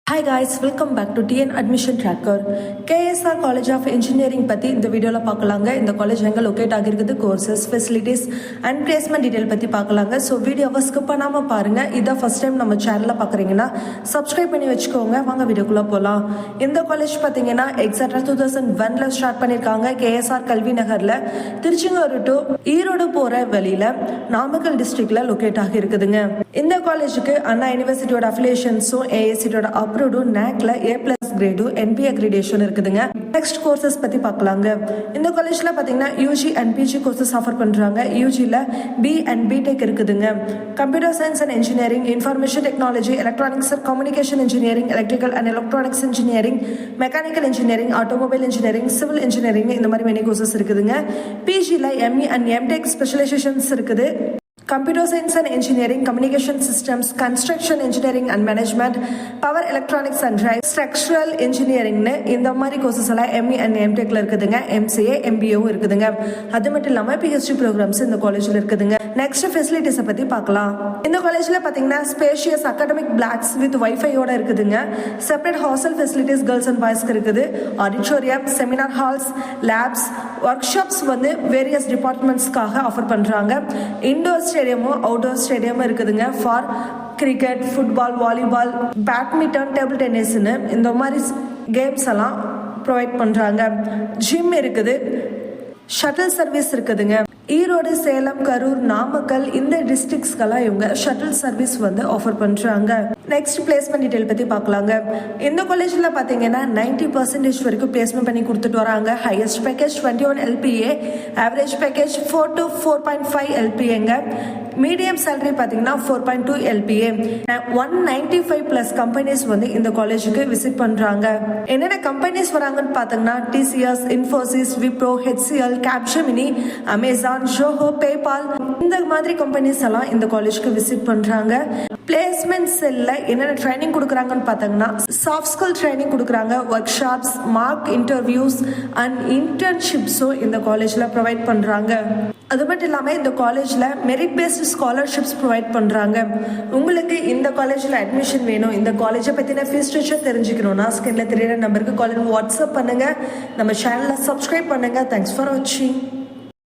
Hi guys, welcome back to TN Admission Tracker. KSR College of Engineering பத்தி இந்த வீடியோல பார்க்கலாங்க. இந்த காலேஜ் எங்க லொகேட் ஆகிருக்குது, courses, facilities and placement detail பத்தி பார்க்கலாங்க. ஸோ வீடியோவை ஸ்கிப் பண்ணாம பாருங்க. இதான் ஃபர்ஸ்ட் டைம் நம்ம சேனல்ல பார்க்குறீங்கன்னா சப்ஸ்கிரைப் பண்ணி வச்சுக்கோங்க. வாங்க வீடியோக்குள்ள போகலாம். இந்த காலேஜ் பார்த்தீங்கன்னா எக்ஸாக்டா 2001ல ஸ்டார்ட் பண்ணியிருக்காங்க. KSR கல்வி நகர்ல திருச்செங்கோடு டு ஈரோடு போற வழியில நாமக்கல் டிஸ்ட்ரிக்ட்ல லொகேட் ஆகி இருக்குதுங்க. இந்த காலேஜுக்கு அண்ணா யூனிவர்சிட்டியோட அஃபிலியேஷன்ஸும் ஏஐசியோட அப்ரூவ்டும் NACல A+ கிரேடும் NB அக்ரிடேஷன் இருக்குதுங்க. நெக்ஸ்ட் கோர்சஸ் பத்தி பார்க்கலாங்க. இந்த காலேஜ்ல பாத்தீங்கன்னா UG and PG courses offer பண்றாங்க. UGல B அண்ட் BTech இருக்குதுங்க. Computer science and engineering, information technology, electronics and communication engineering, electrical and electronics engineering, mechanical engineering, automobile engineering, civil engineering, இந்த மாதிரி மெனி கோர்சஸ் இருக்குதுங்க. PGல ME அண்ட் MTech ஸ்பெஷலைசேஷன்ஸ் இருக்குது. Computer science and engineering, communication systems, construction engineering and management, power electronics and drive, structural இன்ஜினியரிங்னு இந்த மாதிரி courses எல்லாம் ME and MTechல இருக்குதுங்க. MCA MBAவும் இருக்குதுங்க. அது மட்டும் இல்லாமல் PhD ப்ரோக்ராம்ஸ் இந்த காலேஜில் இருக்குதுங்க. நெக்ஸ்ட் ஃபெசிலிட்டிஸை பற்றி பார்க்கலாம். இந்த காலேஜில் பார்த்தீங்கன்னா ஸ்பேஷியஸ் அகாடமிக் பிளாக்ஸ் வித் வைஃபையோட இருக்குதுங்க. Separate hostel facilities girls and பாய்ஸ்க்கு இருக்குது. Auditorium, seminar halls, labs, workshops வந்து வேரியஸ் டிபார்ட்மெண்ட்ஸ்க்காக ஆஃபர் பண்ணுறாங்க. இண்டோர் ஸ்டேடியமும் அவுட்டோர் ஸ்டேடியமும் இருக்குதுங்க. For cricket, football, volleyball, badminton, table டென்னிஸ்னு இந்த மாதிரி கேம்ஸ் எல்லாம் ப்ரொவைட் பண்ணுறாங்க. ஜிம் இருக்குது. ஷட்டில் சர்வீஸ் இருக்குதுங்க. ஈரோடு, சேலம், கரூர், நாமக்கல் இந்த டிஸ்ட்ரிக்ஸ்க்கெல்லாம் இவங்க ஷட்டில் சர்வீஸ் வந்து ஆஃபர் பண்ணுறாங்க. நெக்ஸ்ட் பிளேஸ்மெண்ட் டீடைல் பற்றி பார்க்கலாங்க. இந்த காலேஜில் பார்த்தீங்கன்னா 90% வரைக்கும் பிளேஸ்மெண்ட் பண்ணி கொடுத்துட்டு வராங்க. Highest package 21 LPA, average package 4 to 4.5 LPAங்க. மீடியம் சேலரி பார்த்தீங்கன்னா 4.2 LPA. 195+ கம்பெனிஸ் வந்து இந்த காலேஜுக்கு விசிட் பண்ணுறாங்க. என்னென்ன கம்பெனிஸ் வராங்கன்னு பார்த்தீங்கன்னா TCS, Infosys, Wipro, HCL, Capgemini, Amazon, Zoho, PayPal இந்த மாதிரி கம்பெனிஸ் எல்லாம் இந்த காலேஜுக்கு விசிட் பண்றாங்க. பிளேஸ்மெண்ட் செல்ல என்னென்ன ட்ரைனிங் கொடுக்குறாங்கன்னு பார்த்தீங்கன்னா சாஃப்ட் ஸ்கில் ட்ரைனிங் கொடுக்குறாங்க. Workshops, mock interviews and இன்டர்ன்ஷிப்ஸும் இந்த காலேஜில் ப்ரொவைட் பண்ணுறாங்க. அது மட்டும் இல்லாமல் இந்த காலேஜில் மெரிட் பேஸ்ட் ஸ்காலர்ஷிப்ஸ் ப்ரொவைட் பண்ணுறாங்க. உங்களுக்கு இந்த காலேஜில் அட்மிஷன் வேணும், இந்த காலேஜை பற்றின ஃபீஸ் ஸ்ட்ரக்சர் தெரிஞ்சுக்கணும்னா ஸ்கிரீனில் தெரியுற நம்பருக்கு கால் வாட்ஸ்அப் பண்ணுங்கள். நம்ம சேனலை சப்ஸ்கிரைப் பண்ணுங்கள். தேங்க்ஸ் ஃபார் வாட்சிங்.